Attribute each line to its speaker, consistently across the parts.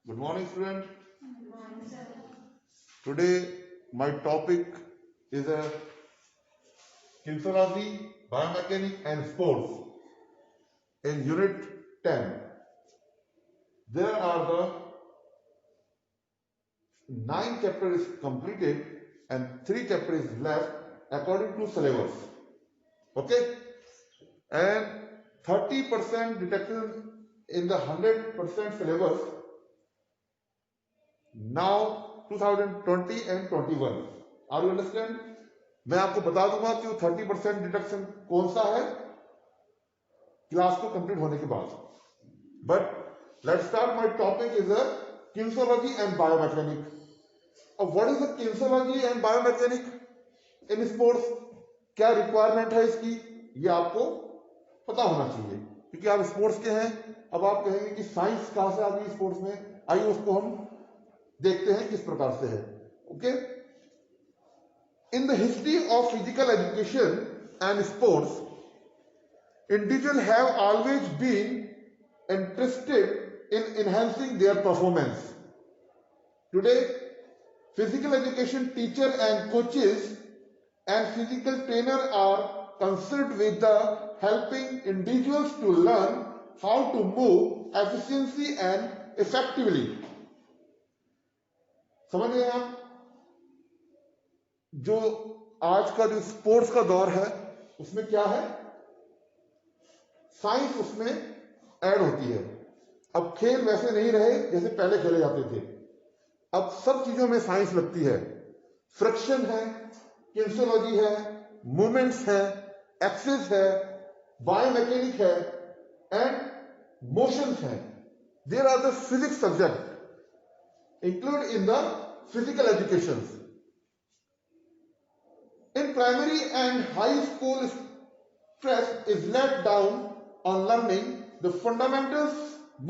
Speaker 1: Good morning, student. Today, my topic is a kinesiology, biomechanics, and sports in Unit 10. There are the 9 chapters completed and 3 chapters left according to syllabus. Okay, and 30% detection in the 100% syllabus. Now 2020 and 21. Are you understand? मैं आपको बता दूंगा कि 30% deduction कौन सा है class को complete होने के बाद. But let's start. My topic is a kinesiology and biomechanic. अब what is the kinesiology and biomechanic in sports? क्या रिक्वायरमेंट है इसकी, ये आपको पता होना चाहिए क्योंकि आप स्पोर्ट्स के हैं. अब आप कहेंगे कि साइंस कहां से आ गई स्पोर्ट्स में. आइए उसको हम देखते हैं किस प्रकार से है. Okay, in the history of physical education and sports, individuals have always been interested in enhancing their performance. Today, physical education teacher and coaches and physical trainer are concerned with the helping individuals to learn how to move efficiently and effectively. समझ गए आप? जो आज का जो sports का दौर है उसमें क्या है, साइंस उसमें ऐड होती है. अब खेल वैसे नहीं रहे जैसे पहले खेले जाते थे. अब सब चीजों में साइंस लगती है. फ्रिक्शन है, किनेसियोलॉजी है, मूवमेंट्स है, एक्सेस है, बायोमैकेनिक है एंड मोशंस है. There are the physics subject include in the physical education. In primary and high school, stress is laid down on learning the fundamentals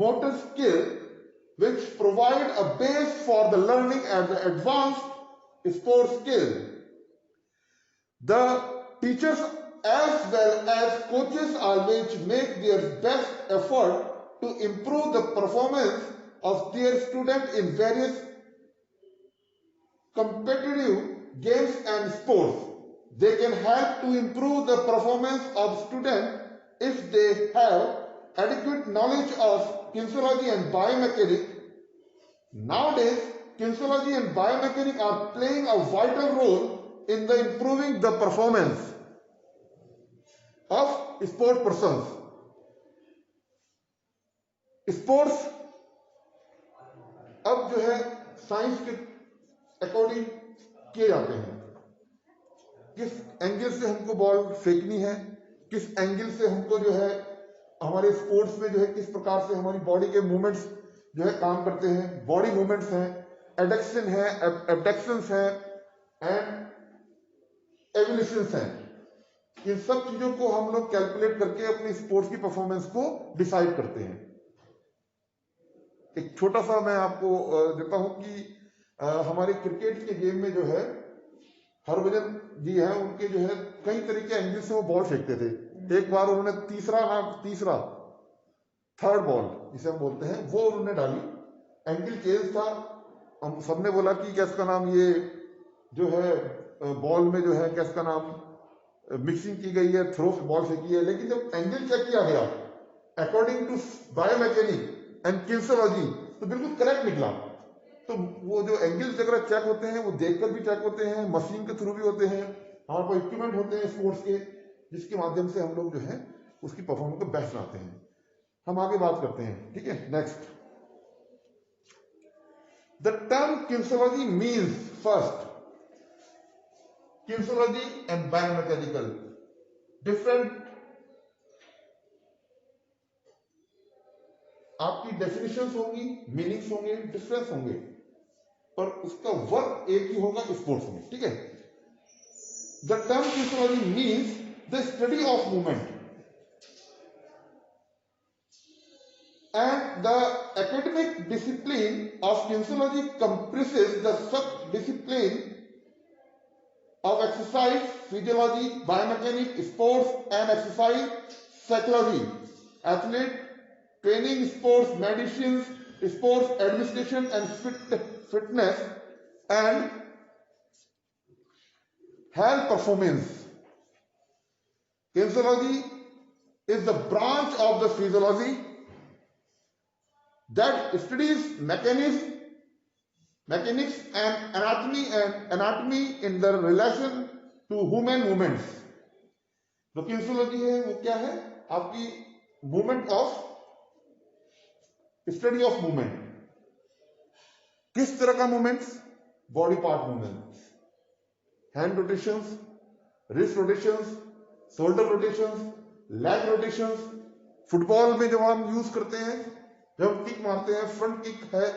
Speaker 1: motor skill which provide a base for the learning at the advanced sport skill. The teachers as well as coaches always make their best effort to improve the performance of their students in various competitive games and sports. They can help to improve the performance of students if they have adequate knowledge of kinesiology and biomechanics. Nowadays, kinesiology and biomechanics are playing a vital role in the improving the performance of sport persons. Sports अब जो है science के according किए जाते हैं. किस angle से हमको बॉल फेंकनी है, किस एंगल से हमको जो है हमारे स्पोर्ट्स में जो है किस प्रकार से हमारी बॉडी के मूवमेंट्स जो है काम करते हैं. बॉडी मूवमेंट्स हैं, एडक्शन है, एबडक्शंस हैं एंड एवोल्यूशंस हैं. इन सब चीजों को हम लोग कैलकुलेट करके अपनी स्पोर्ट्स की परफॉर्मेंस को डिसाइड करते हैं. एक छोटा सा मैं आपको देता हूं कि हमारे क्रिकेट के गेम में जो है हरभजन जी हैं, उनके जो है कई तरह के एंगल से वो बॉल फेंकते थे. एक बार उन्होंने थर्ड बॉल जिसे हम बोलते हैं वो उन्होंने डाली. एंगल चेंज था. हम सबने बोला कि क्या इसका नाम, ये जो है बॉल में जो है क्या इसका नाम मिक्सिंग की गई है, थ्रो बॉल फेंकी है. लेकिन जब एंगल चेक किया गया according to biomechanic and kinesiology तो बिल्कुल करेक्ट निकला. तो वो जो एंगल्स वगैरह चेक होते हैं वो देखकर भी चेक होते हैं, मशीन के थ्रू भी होते हैं. हमारे पास इक्विपमेंट होते हैं स्पोर्ट्स के जिसके माध्यम से हम लोग जो है उसकी परफॉर्मेंस को बेस्ट बनाते हैं. हम आगे बात करते हैं. ठीक है, next. The term kinesiology means first kinesiology and biomechanical different. आपकी डेफिनेशंस होंगी, मीनिंग्स होंगे, डिफरेंस होंगे, पर उसका वर्क एक ही होगा स्पोर्ट्स में. ठीक है. The term kinesiology means the study of movement and the academic discipline of kinesiology comprises the sub-discipline of exercise physiology, biomechanics, sports and exercise psychology, athlete training, sports medicines, sports administration and fitness and health performance. Kinesiology is the branch of the physiology that studies mechanics and anatomy in the relation to human movements. जो kinesiology है वो क्या है? आपकी movement of study of movement. किस तरह का movements? Body part movements, hand rotations, wrist rotations, shoulder rotations, leg rotations. Football में जब हम यूज करते हैं, जब हम किक मारते हैं, फ्रंट किक है,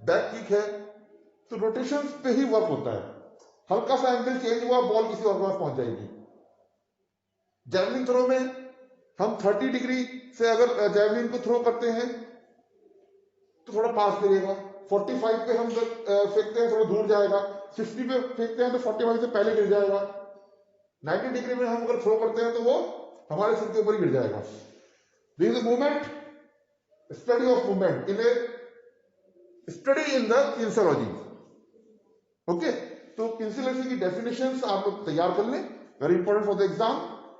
Speaker 1: बैक किक है, तो रोटेशंस पे ही वर्क होता है. हल्का सा एंगल चेंज हुआ, बॉल किसी और के पास पहुंच जाएगी. जैवलिन थ्रो में हम 30 डिग्री से अगर जैवलिन को थ्रो करते हैं तो थोड़ा पास करेगा. 45 पे हम फेंकते हैं, थोड़ा दूर जाएगा. 60 पे फेंकते हैं तो 45 से पहले गिर जाएगा. 90 डिग्री में हम अगर थ्रो करते हैं तो वो हमारे सिर के ऊपर ही गिर जाएगा. This is movement, study of movement in A study in the kinesiology. Okay, तो किनेसियोलॉजी की डेफिनेशंस आप लोग तैयार कर लें, very important for the exam.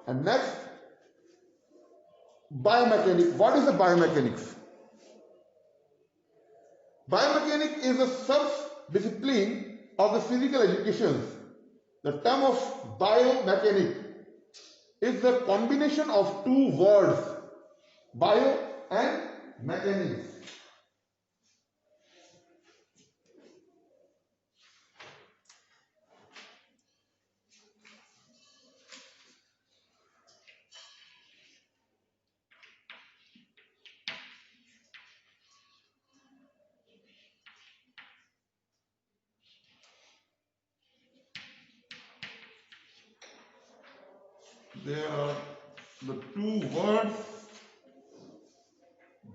Speaker 1: And next, biomechanics. What is the biomechanics? Biomechanics is a sub-discipline of the physical education. The term of biomechanics is the combination of two words, bio and mechanics. There are the two words,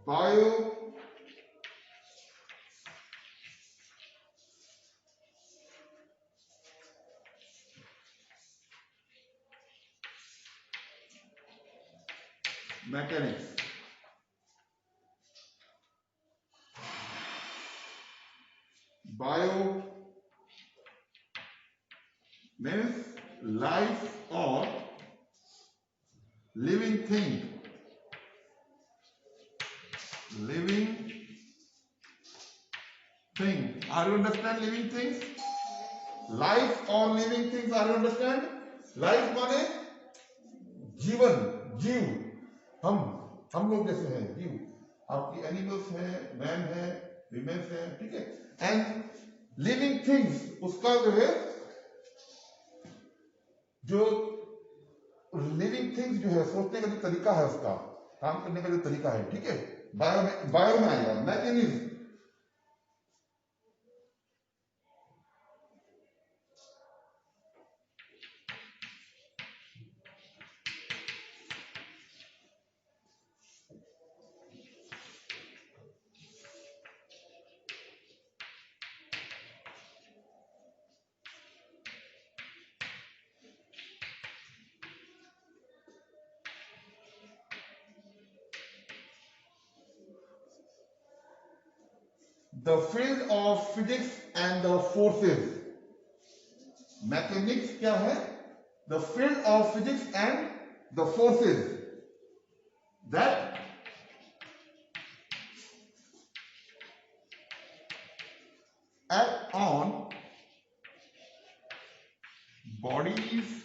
Speaker 1: bio mechanics. Bio means life or living thing. Living thing. Are you understand living things? Life or living things. Are you understand? Life माने जीवन, जीव. हम लोग जैसे हैं जीव. आपकी animals हैं, मैन है, विमेन्स हैं, ठीक है. एंड लिविंग थिंग्स, उसका जो है, जो लिविंग थिंग्स जो है, सोचने का जो तरीका है, उसका काम करने का जो तरीका है, ठीक है. बायो में आएगा. Mechanism, the field of physics and the forces. Mechanics क्या है? The field of physics and the forces that act on bodies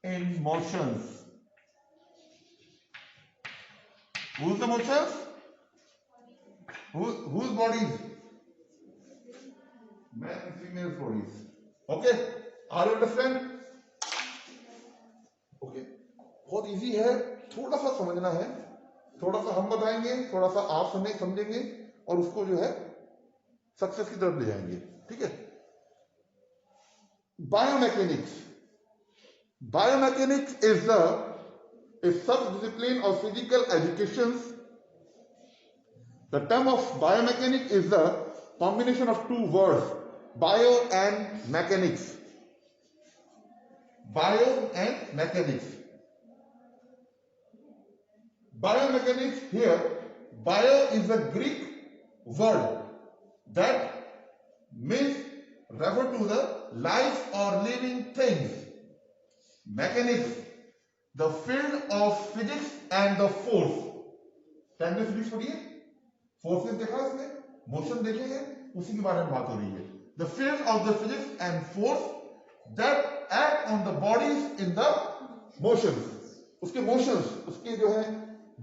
Speaker 1: in motions. Who's the motions? Whose bodies? Man and female bodies. Okay? Are you understand? Okay. बहुत easy है, थोड़ा सा समझना है, थोड़ा सा हम बताएंगे, थोड़ा सा आप समझेंगे और उसको जो है सक्सेस की तरफ ले जाएंगे. ठीक है. Biomechanics. Biomechanics is a sub-discipline of physical education. The term of biomechanics is the combination of two words, bio and mechanics. Bio and mechanics. Biomechanics here, bio is the Greek word that means refer to the life or living things. Mechanics, the field of physics and the force. 10 में physics पढ़ी है, forces देखा इसमें, motion देखे हैं, उसी के बारे में बात हो रही है. The field of the physics and force that act on the bodies in the motions. उसके मोशंस, उसकी जो है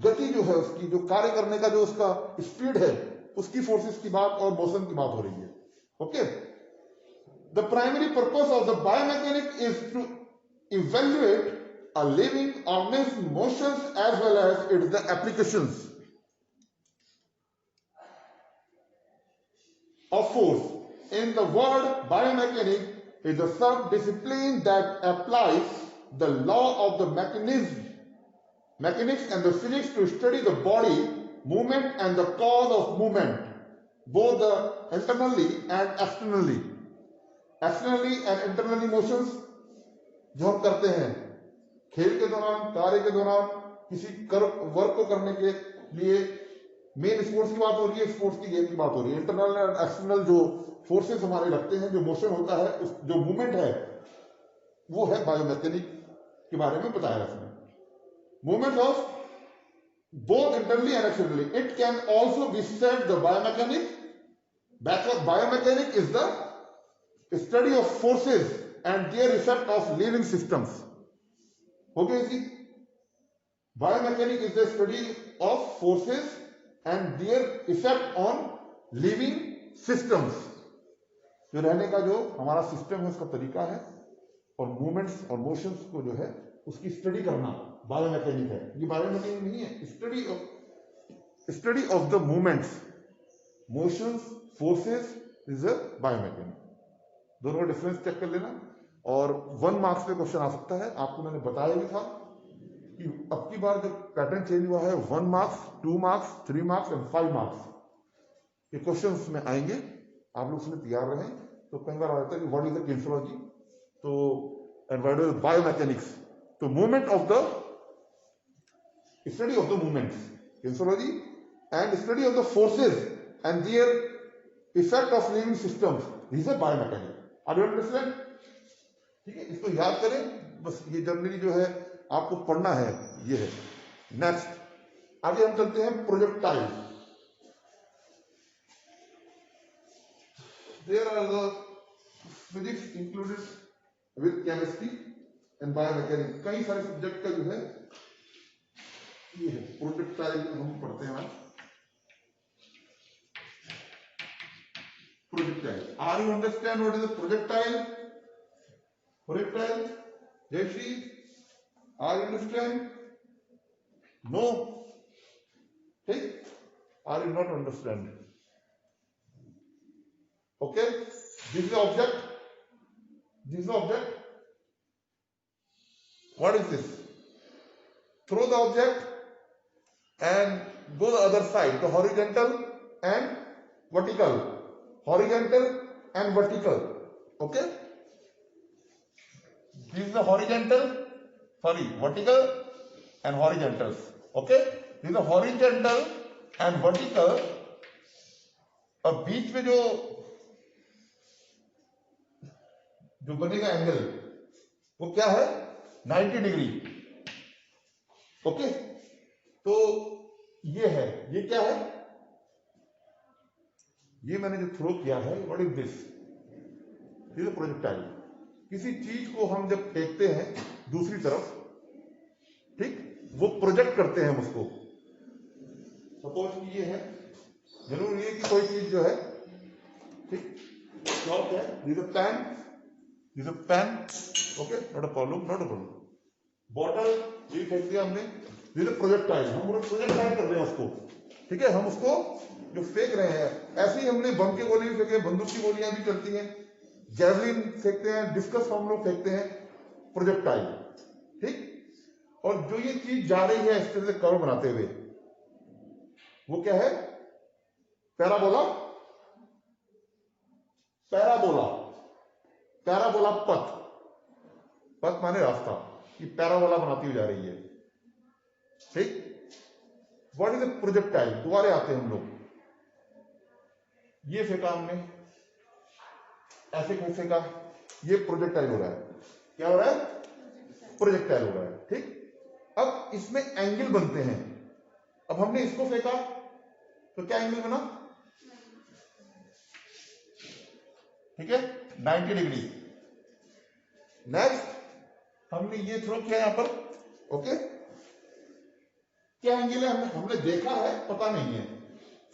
Speaker 1: गति, जो है उसकी जो कार्य करने का जो उसका स्पीड है, उसकी फोर्सेस की बात और मोशन की बात हो रही है. Okay. The primary purpose of the biomechanic is to evaluate a living organism motions as well as its the applications of force. In the word, biomechanics is a sub-discipline that applies the law of the mechanics and the physics to study the body, movement and the cause of movement, both the internally and externally. Externally and internally motions जो हम करते हैं खेल के दौरान, कार्य के दौरान, किसी वर्क को करने के लिए, मेन स्पोर्ट्स की बात हो रही है, स्पोर्ट्स की गेम की बात हो रही है. इंटरनल एंड एक्सटर्नल जो फोर्सेस हमारे लगते हैं, जो मोशन होता है, जो मूवमेंट है, वो है बायोमैकेनिक के बारे में बताया इसमें. Movement of both internally and externally. It can also be said the biomechanic. Biomechanic is the study of forces and their effect of living systems. Okay, see, biomechanics is the study of forces and their effect on living systems. जो रहने का जो हमारा system है, उसका तरीका है, और मूवमेंट्स और मोशंस को जो है उसकी स्टडी करना बायोमैकेनिक है. ये बायोमैकेनिक नहीं है. Study of the movements, motions, forces is a biomechanic. दोनों का डिफरेंस चेक कर लेना. और 1 मार्क्स पे क्वेश्चन आ सकता है. आपको मैंने बताया भी था कि अब की बार जो पैटर्न चेंज हुआ है, 1 marks, 2 marks, 3 marks and 5 marks ये क्वेश्चन उसमें आएंगे. आप लोग उसमें तैयार रहें. तो कई बार आ जाता है कि व्हाट इज द किनेसियोलॉजी, तो एंड व्हाट इज बायोमैकेनिक्स. तो movement of the study of the movements, kinesiology, and study of the forces and their effect of living systems, this is biomechanic. Are you understand? ठीक है, इसको याद करें. बस ये generally जो है आपको पढ़ना है, ये है. नेक्स्ट आगे हम चलते हैं projectile. There are the physics included with chemistry and biomechanics. कई सारे सब्जेक्ट का जो है ये है प्रोजेक्टाइल. हम पढ़ते हैं आज projectile. Are you understand what is the projectile? Projectile, Jayashree, are you understand? No. Hey, are you not understand? Okay, this is the object. This is the object. What is this? Throw the object and go the other side, the horizontal and vertical. Horizontal and vertical. Okay. This is the vertical and horizontals. Okay, this is the horizontal and vertical. अब बीच में जो बनेगा angle, वो क्या है? 90 degree. Okay, तो ये है, ये क्या है? ये मैंने जो थ्रो किया है, what is this? This is projectile. किसी चीज को हम जब फेंकते हैं दूसरी तरफ, ठीक, वो प्रोजेक्ट करते हैं हम उसको. सपोज कि ये है, जरूरी है कि कोई चीज जो है, ठीक, चॉक है, this is a pen, okay, not a problem. Bottle ये फेंक दिया हमने, दिस इज प्रोजेक्टाइल. हम प्रोजेक्टाइल कर रहे हैं उसको. ठीक है, हम उसको जो फेंक रहे हैं, ऐसे ही हमने बम के गोले भी फेंके, बंदूक की गोलियां भी चलती हैं, जैवलिन फेंकते हैं, डिस्कस हम लोग फेंकते हैं, प्रोजेक्टाइल. ठीक, और जो ये चीज जा रही है इस तरह से कर्व बनाते हुए, वो क्या है? पैराबोला. पथ माने रास्ता. ये पैराबोला बनाती हुई जा रही है. ठीक, व्हाट इज द प्रोजेक्टाइल? दोबारा आते हैं हम लोग. ये फेंका हमने, ऐसे कैसे फेंका, ये प्रोजेक्टाइल हो रहा है। क्या हो रहा है? प्रोजेक्टाइल हो रहा है। ठीक, अब इसमें एंगल बनते हैं। अब हमने इसको फेंका तो क्या एंगल बना? ठीक है, 90 डिग्री। नेक्स्ट हमने ये थ्रो किया यहां पर। ओके, क्या एंगल है? हमने देखा है, पता नहीं है।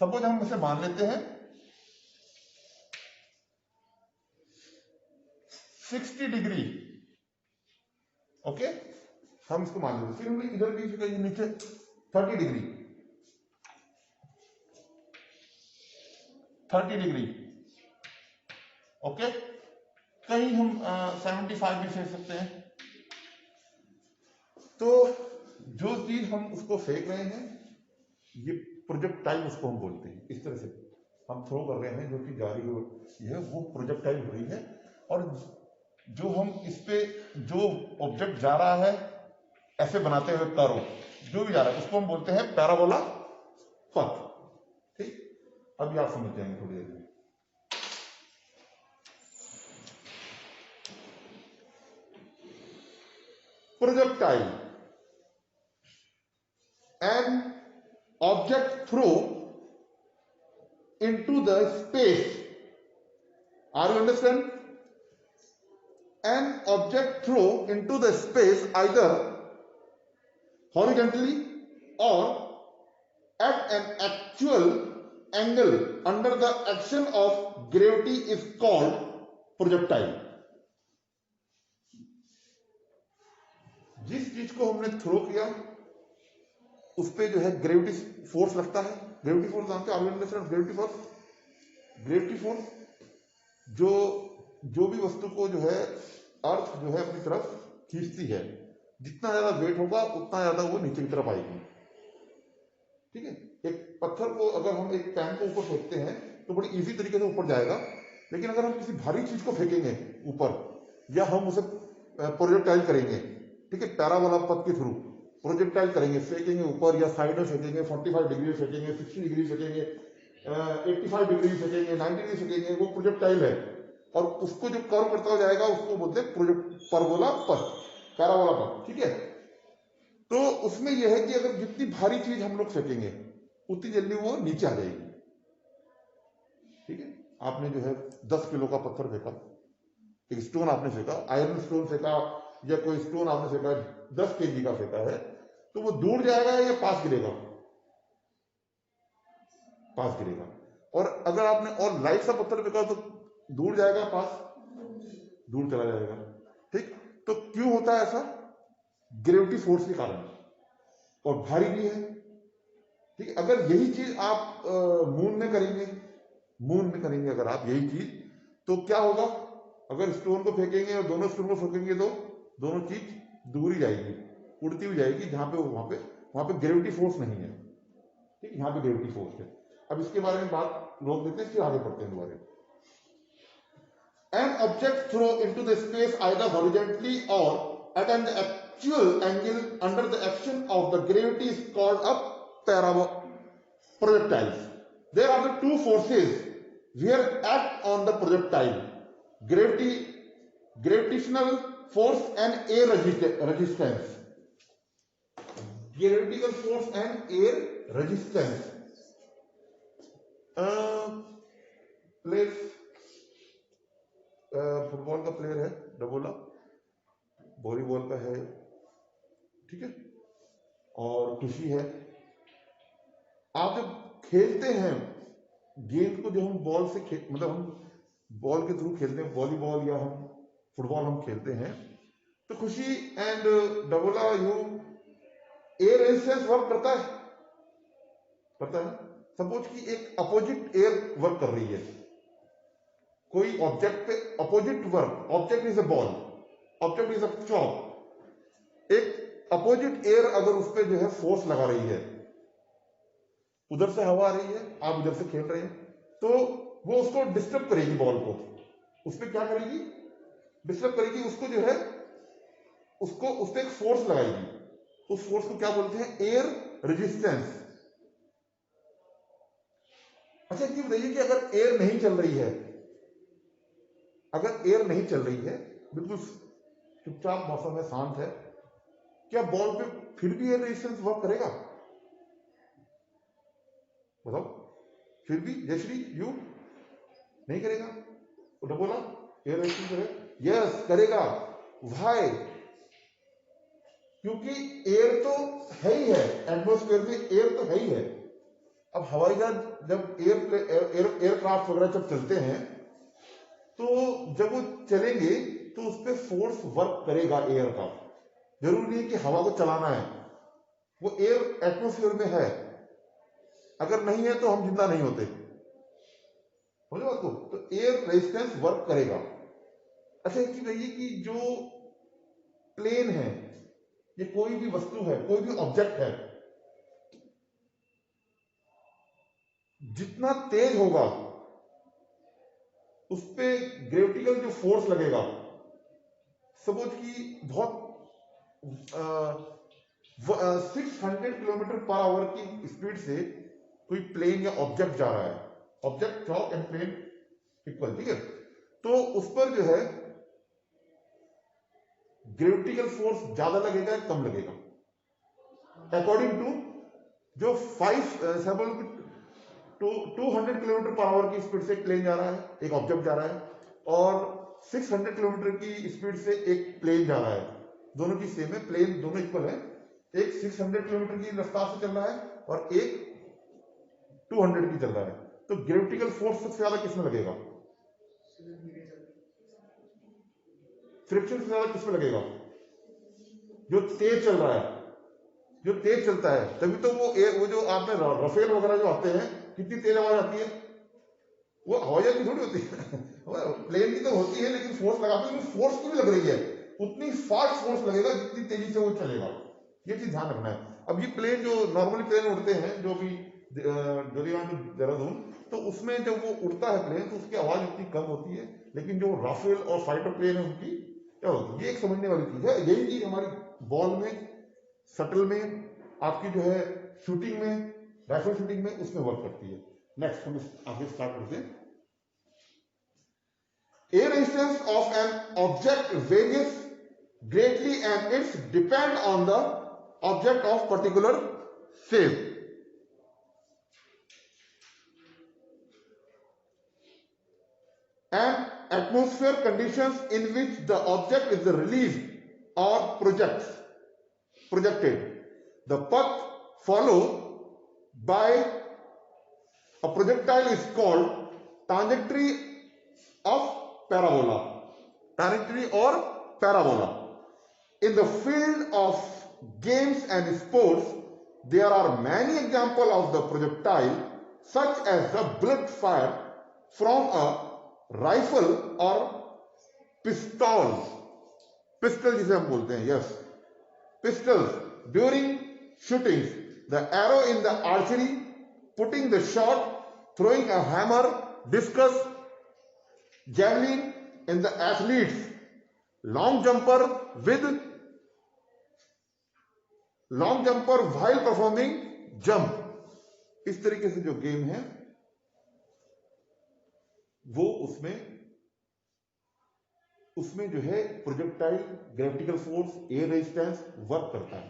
Speaker 1: सपोज हम इसे मान लेते हैं 60 डिग्री। ओके, हम इसको मान लेते हैं। फिर हमने इधर भी फेंका, ये नीचे 30 डिग्री, 30 डिग्री। ओके, कहीं हम 75 भी फेंक सकते हैं। तो जो चीज हम उसको फेंक रहे हैं, ये प्रोजेक्टाइल उसको हम बोलते हैं। इस तरह से हम थ्रो कर रहे हैं, जो कि जा रही है वो प्रोजेक्टाइल हो रही है। और जो हम इस पे जो ऑब्जेक्ट जा रहा है ऐसे बनाते हुए कर्व, जो भी जा रहा है उसको हम बोलते हैं पैराबोला पथ। ठीक, अभी आप समझ जाएंगे थोड़ी देर में। Projectile, an object throw into the space. Are you understand? An object throw into the space either horizontally or at an actual angle under the action of gravity is called projectile. जिस चीज को हमने throw किया उस पे जो है gravity force लगता है। ग्रेविटी फोर्स जानते हैं? ग्रेविटी फोर्स, ग्रेविटी फोर्स जो भी वस्तु को जो है अर्थ जो है अपनी तरफ खींचती है, जितना ज्यादा वेट होगा उतना ज्यादा वो नीचे की तरफ आएगी। ठीक है, एक पत्थर को अगर हम एक पैन को ऊपर फेंकते हैं तो बड़ी इजी तरीके से ऊपर जाएगा, लेकिन अगर हम किसी भारी चीज को फेंकेंगे ऊपर, या हम उसे प्रोजेक्टाइल करेंगे, ठीक है, पैराबोला पथ के थ्रू प्रोजेक्टाइल करेंगे, फेंकेंगे ऊपर या साइड में फेंकेंगे, 45 डिग्री फेंकेंगे, 60 डिग्री फेंकेंगे, 85 डिग्री फेंकेंगे, 90 डिग्री फेंकेंगे, वो प्रोजेक्टाइल है। और उसको जो कर्व करता हुआ जाएगा उसको बोलते हैं परबोला पथ, पैराबोला पथ। ठीक है, तो उसमें यह है कि अगर जितनी भारी चीज हम लोग फेंकेंगे उतनी जल्दी वो नीचे आ जाएगी। ठीक है, आपने जो है 10 किलो का पत्थर फेंका, एक स्टोन आपने फेंका, आयरन स्टोन फेंका, या कोई स्टोन आपने फेंका 10 केजी का फेंका है, तो वो दूर जाएगा या पास गिरेगा? पास गिरेगा। और अगर आपने और लाइट सा पत्थर फेंका तो दूर जाएगा, पास? दूर चला जाएगा। ठीक, तो क्यों होता है ऐसा? ग्रेविटी फोर्स के कारण, और भारी भी है। ठीक, अगर यही चीज आप मून में करेंगे, मून में करेंगे अगर आप यही चीज, तो क्या होगा? अगर स्टोन को फेंकेंगे और दोनों स्टोन को फेंकेंगे तो दोनों चीज दूर ही जाएगी, उड़ती हुई जाएगी, जहां पे वहां पे ग्रेविटी फोर्स नहीं है। ठीक, यहां पे ग्रेविटी फोर्स है। अब इसके बारे में बात रोक देते हैं, फिर आगे बढ़ते हैं दोबारा। An object thrown into the space either horizontally or at an actual angle under the action of the gravity is called a projectile. There are the two forces where act on the projectile: gravitational force and air resistance. Gravitational force and air resistance. Player, football का player है डबोला, volleyball का है, ठीक है, और टुशी है। आप जब खेलते हैं गेंद को, जो हम बॉल से मतलब हम बॉल के थ्रू खेलते हैं, वॉलीबॉल या हम फुटबॉल हम खेलते हैं, तो खुशी एंड डबोला यू एयर रेजिस्टेंस वर्क करता है, करता है। सपोज कि एक अपोजिट एयर वर्क कर रही है, कोई ऑब्जेक्ट पे opposite work, object is a ball, object is a chalk, एक अपोजिट एयर अगर उस पर जो है फोर्स लगा रही है, उधर से हवा आ रही है, आप उधर से खेल रहे हैं, तो वो उसको डिस्टर्ब करेगी, बॉल को उस पर क्या करेगी? डिस्टर्ब करेगी, उसको जो है उसको उस पर एक फोर्स लगाएगी। उस फोर्स को क्या बोलते हैं? Air resistance. अच्छा ये बताइए कि अगर एयर नहीं चल रही है, अगर एयर नहीं चल रही है, बिल्कुल चुपचाप मौसम है, शांत है, क्या बॉल पे फिर भी एयर रेजिस्टेंस वर्क करेगा? बताओ, फिर भी जयश्री यू नहीं करेगा? उन्होंने बोला एयर रेजिस्टेंस करेगा, यस करेगा। व्हाई? क्योंकि एयर तो है ही है, एटमॉस्फेयर में एयर तो है ही है। अब हवाई जहाज जब एयरक्राफ्ट वगैरह जब चलते हैं, तो जब वो चलेंगे तो उस पर फोर्स वर्क करेगा एयर का। जरूरी नहीं कि हवा को चलाना है, वो एयर एटमॉस्फेयर में है, अगर नहीं है तो हम जिंदा नहीं होते। समझो बात को? तो एयर रेजिस्टेंस वर्क करेगा। अच्छा एक चीज ये कि जो प्लेन है, ये कोई भी वस्तु है, कोई भी ऑब्जेक्ट है, जितना तेज होगा उस पर ग्रेविटिकल जो फोर्स लगेगा, सपोज कि बहुत 600 किलोमीटर पर आवर की स्पीड से कोई प्लेन या ऑब्जेक्ट जा रहा है, object chalk and plane equal, ठीक है, तो उस पर जो है ग्रेविटिकल फोर्स ज्यादा लगेगा या कम लगेगा? अकॉर्डिंग टू जो 200 किलोमीटर पर आवर की स्पीड से एक प्लेन जा रहा है, एक ऑब्जेक्ट जा रहा है, और 600 किलोमीटर की स्पीड से एक प्लेन जा रहा है, दोनों की सेम है, प्लेन दोनों इक्वल है। एक 600 किलोमीटर की रफ्तार से चल रहा है और एक 200 की चल रहा है, तो ग्रेविटिकल फोर्स सबसे ज्यादा किसमें लगेगा? फ्रिक्शन से ज्यादा किसमें लगेगा? जो तेज चल रहा है, जो तेज चलता है। तभी तो वो जो आपने रफेल वगैरह जो आते हैं, कितनी तेज आवाज आती है, वो हवाई जहाज की थोड़ी होती है प्लेन की तो होती है, लेकिन फोर्स लगाते हैं, फोर्स की भी लग रही है, उतनी फास्ट फोर्स लगेगा जितनी तेजी से वो चलेगा। ये चीज ध्यान रखना है। अब ये प्लेन जो नॉर्मली प्लेन उड़ते हैं, जो भी जोरीवान टू देहरादून, तो उसमें जब वो उड़ता है प्लेन तो उसकी आवाज इतनी कम होती है, लेकिन जो राफेल और फाइटर प्लेन है उनकी क्या होती है, ये एक समझने वाली चीज है। यही चीज हमारी बॉल में, शटल में, आपकी जो है शूटिंग में, राइफल शूटिंग में, उसमें वर्क करती है। नेक्स्ट हम आगे स्टार्ट करते हैं। Air resistance of an object varies greatly and it's depend on the object of particular shape. And atmosphere conditions in which the object is released or projected. The path followed by a projectile is called trajectory of parabola. Trajectory or parabola. In the field of games and sports, there are many examples of the projectile, such as the bullet fire from a rifle or pistols. Pistol जिसे हम बोलते हैं, yes. Pistols during shootings, the arrow in the archery, putting the shot, throwing a hammer, discus, javelin in the athletes, long jumper while performing jump. इस तरीके से जो game है वो उसमें जो है projectile, gravitational force, air resistance work करता है,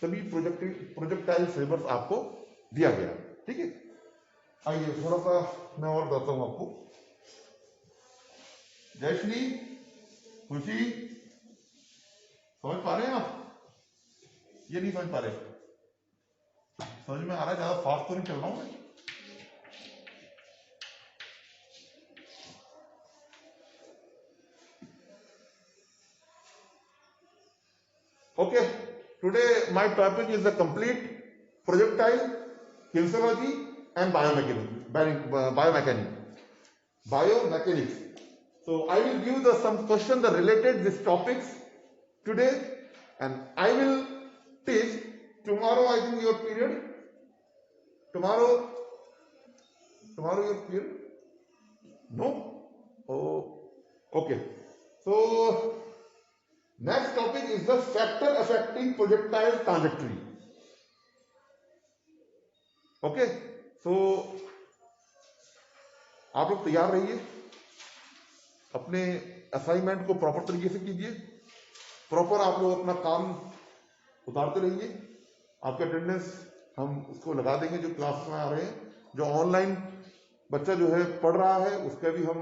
Speaker 1: तभी प्रोजेक्टाइल सिलेबस आपको दिया गया, ठीक है। आइए थोड़ा सा मैं और बताता हूं आपको। जयश्री, खुशी, समझ पा रहे हैं आप? ये नहीं समझ पा रहे? समझ में आ रहा है? ज्यादा फास्ट तो नहीं चल रहा हूं मैं? Okay, today my topic is the complete projectile kinesiology and biomechanics. So I will give some questions that related these topics today, and I will teach tomorrow. I think your period tomorrow your period. No? Oh, okay. So next topic is the factor affecting projectile trajectory. Okay, so आप लोग तैयार रहिए, अपने assignment को proper तरीके से कीजिए, proper आप लोग अपना काम उतारते रहिए। आपके अटेंडेंस हम उसको लगा देंगे जो क्लास में आ रहे हैं। जो ऑनलाइन बच्चा जो है पढ़ रहा है उसका भी हम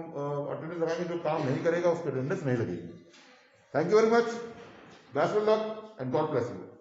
Speaker 1: अटेंडेंस लगाएंगे, जो काम नहीं करेगा उसकी अटेंडेंस नहीं लगेगी। Thank you very much, best of luck and God bless you.